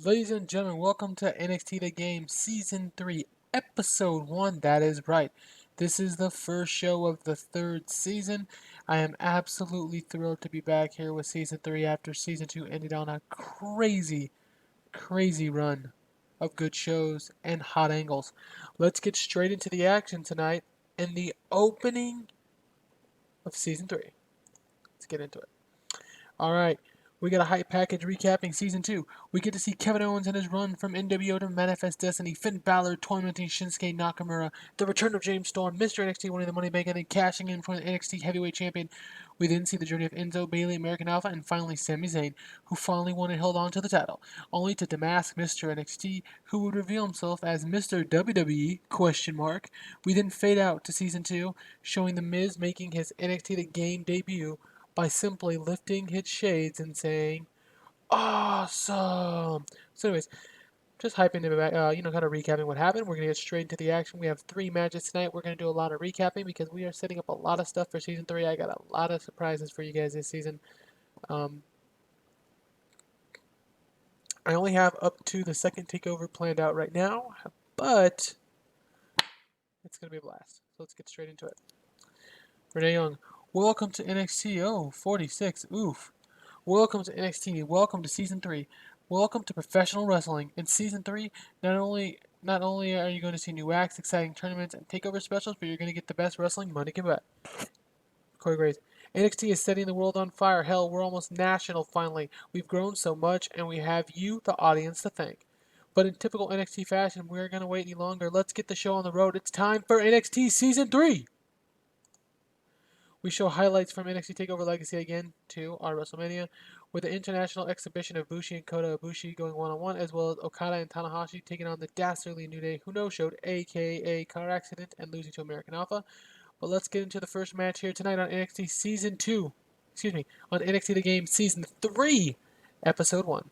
Ladies and gentlemen, welcome to NXT The Game Season 3, Episode 1. That is right. This is the first show of the third season. I am absolutely thrilled to be back here with Season 3 after Season 2 ended on a crazy run of good shows and hot angles. Let's get straight into the action tonight in the opening of Season 3. Let's get into it. All right. We got a hype package recapping Season 2. We get to see Kevin Owens and his run from NWO to Manifest Destiny, Finn Balor tormenting Shinsuke Nakamura, the return of James Storm, Mr. NXT winning the Money Bank and then cashing in for the NXT Heavyweight Champion. We then see the journey of Enzo, Bailey, American Alpha, and finally Sami Zayn, who finally won and held on to the title, only to demask Mr. NXT, who would reveal himself as Mr. WWE, question mark. We then fade out to Season 2, showing The Miz making his NXT The Game debut, by simply lifting his shades and saying, "Awesome!" So, anyways, just hyping it back, kind of recapping what happened. We're going to get straight into the action. We have 3 matches tonight. We're going to do a lot of recapping because we are setting up a lot of stuff for Season 3. I got a lot of surprises for you guys this season. Um, I only have up to the second takeover planned out right now, but it's going to be a blast. So let's get straight into it. Renee Young, welcome to NXT. Oh, 46. Oof. Welcome to NXT. Welcome to Season 3. Welcome to professional wrestling. In Season 3, not only are you going to see new acts, exciting tournaments, and takeover specials, but you're going to get the best wrestling money can buy. Corey Graves. NXT is setting the world on fire. Hell, we're almost national finally. We've grown so much, and we have you, the audience, to thank. But in typical NXT fashion, we're going to wait any longer. Let's get the show on the road. It's time for NXT Season 3! We show highlights from NXT TakeOver Legacy again, too, on WrestleMania, with the international exhibition of Bushi and Kota Ibushi going one-on-one, as well as Okada and Tanahashi taking on the dastardly New Day, who no-showed, aka car accident, and losing to American Alpha. But let's get into the first match here tonight on NXT Season 2, on NXT The Game Season 3, Episode 1.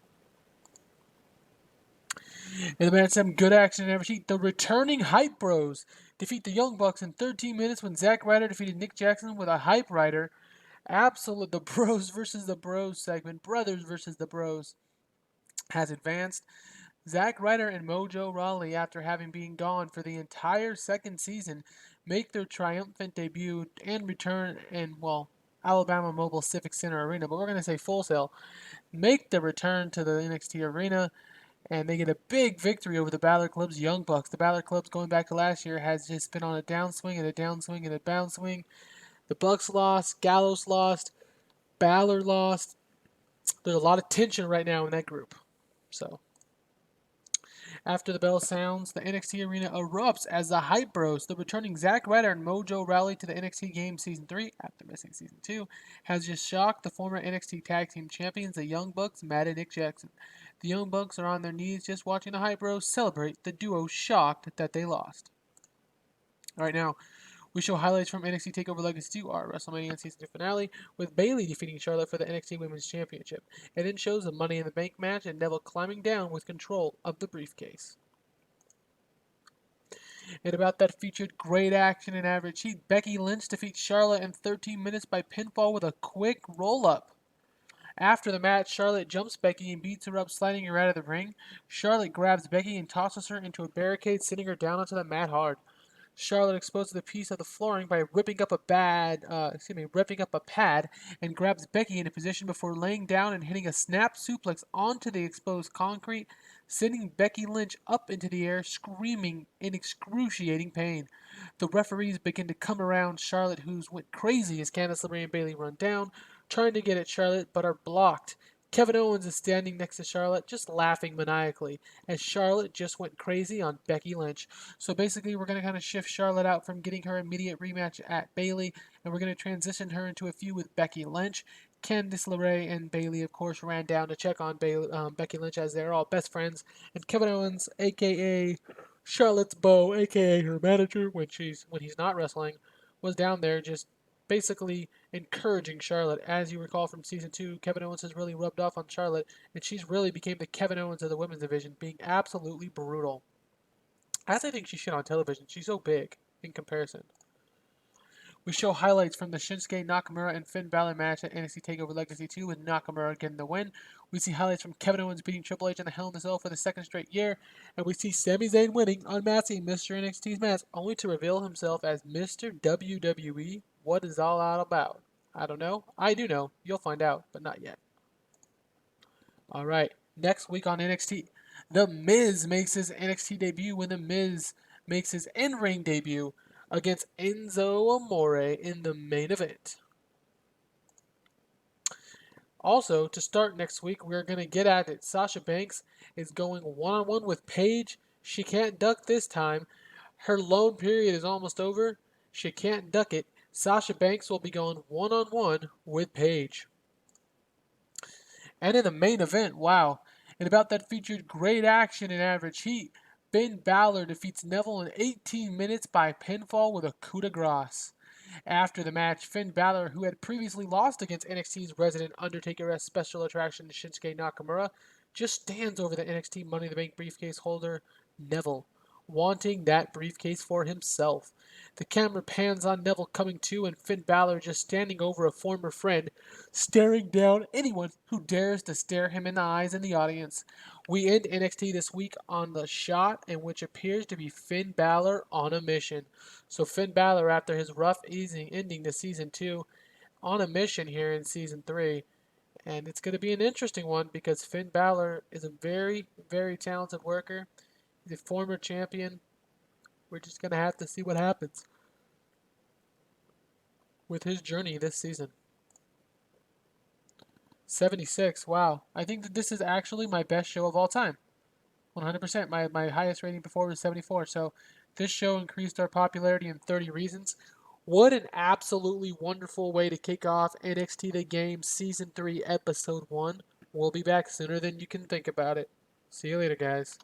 In the match, some good action in every sheet. The returning Hype Bros defeat the Young Bucks in 13 minutes when Zack Ryder defeated Nick Jackson with a Hype Rider. Absolute, the Bros versus the Bros segment, Brothers versus the Bros, has advanced. Zack Ryder and Mojo Rawley, after having been gone for the entire second season, make their triumphant debut and return in, Alabama Mobile Civic Center Arena, but we're going to say Full Sail, make the return to the NXT Arena, and they get a big victory over the Balor Club's Young Bucks. The Balor Club's, going back to last year, has just been on a downswing and a downswing and a downswing. The Bucks lost, Gallows lost, Balor lost. There's a lot of tension right now in that group. So, after the bell sounds, the NXT arena erupts as the Hype Bros, the returning Zack Ryder and Mojo Rawley to the NXT Game Season 3 after missing Season 2, has just shocked the former NXT Tag Team Champions, the Young Bucks, Matt and Nick Jackson. The Young Bucks are on their knees just watching the Hype Bros celebrate, the duo shocked that they lost. Alright, now, we show highlights from NXT TakeOver Legacy 2, our WrestleMania Season 2 finale, with Bayley defeating Charlotte for the NXT Women's Championship. It then shows a Money in the Bank match and Neville climbing down with control of the briefcase. And about that featured great action in average heat, Becky Lynch defeats Charlotte in 13 minutes by pinfall with a quick roll-up. After the match, Charlotte jumps Becky and beats her up, sliding her out of the ring. Charlotte grabs Becky and tosses her into a barricade, sending her down onto the mat hard. Charlotte exposes a piece of the flooring by ripping up a pad and grabs Becky into position before laying down and hitting a snap suplex onto the exposed concrete, sending Becky Lynch up into the air, screaming in excruciating pain. The referees begin to come around Charlotte, who's went crazy as Candice LeRae and Bayley run down, trying to get at Charlotte, but are blocked. Kevin Owens is standing next to Charlotte, just laughing maniacally, as Charlotte just went crazy on Becky Lynch. So basically, we're going to kind of shift Charlotte out from getting her immediate rematch at Bayley, and we're going to transition her into a feud with Becky Lynch. Candice LeRae and Bayley, of course, ran down to check on Becky Lynch, as they're all best friends. And Kevin Owens, aka Charlotte's beau, aka her manager when he's not wrestling, was down there just basically encouraging Charlotte. As you recall from Season 2, Kevin Owens has really rubbed off on Charlotte, and she's really became the Kevin Owens of the women's division, being absolutely brutal. As I think she should on television, she's so big in comparison. We show highlights from the Shinsuke Nakamura and Finn Balor match at NXT TakeOver Legacy 2 with Nakamura getting the win. We see highlights from Kevin Owens beating Triple H in the Hell in a Cell for the second straight year. And we see Sami Zayn winning, unmasking Mr. NXT's mask, only to reveal himself as Mr. WWE. What is all that about? I don't know. I do know. You'll find out, but not yet. All right. Next week on NXT, The Miz makes his NXT debut when The Miz makes his in-ring debut against Enzo Amore in the main event. Also, to start next week, we're going to get at it. Sasha Banks is going one-on-one with Paige. She can't duck this time. Her loan period is almost over. She can't duck it. Sasha Banks will be going one-on-one with Paige. And in the main event, wow, and about that featured great action and average heat. Finn Balor defeats Neville in 18 minutes by pinfall with a coup de grace. After the match, Finn Balor, who had previously lost against NXT's resident Undertaker as special attraction Shinsuke Nakamura, just stands over the NXT Money in the Bank briefcase holder, Neville, wanting that briefcase for himself. The camera pans on Neville coming to and Finn Balor just standing over a former friend, staring down anyone who dares to stare him in the eyes in the audience. We end NXT this week on the shot in which appears to be Finn Balor on a mission. So Finn Balor, after his rough easing ending to Season 2, on a mission here in Season 3. And it's going to be an interesting one because Finn Balor is a very, very talented worker. He's a former champion. We're just going to have to see what happens with his journey this season. 76, wow. I think that this is actually my best show of all time. 100%. My highest rating before was 74. So this show increased our popularity in 30 reasons. What an absolutely wonderful way to kick off NXT The Game Season 3, Episode 1. We'll be back sooner than you can think about it. See you later, guys.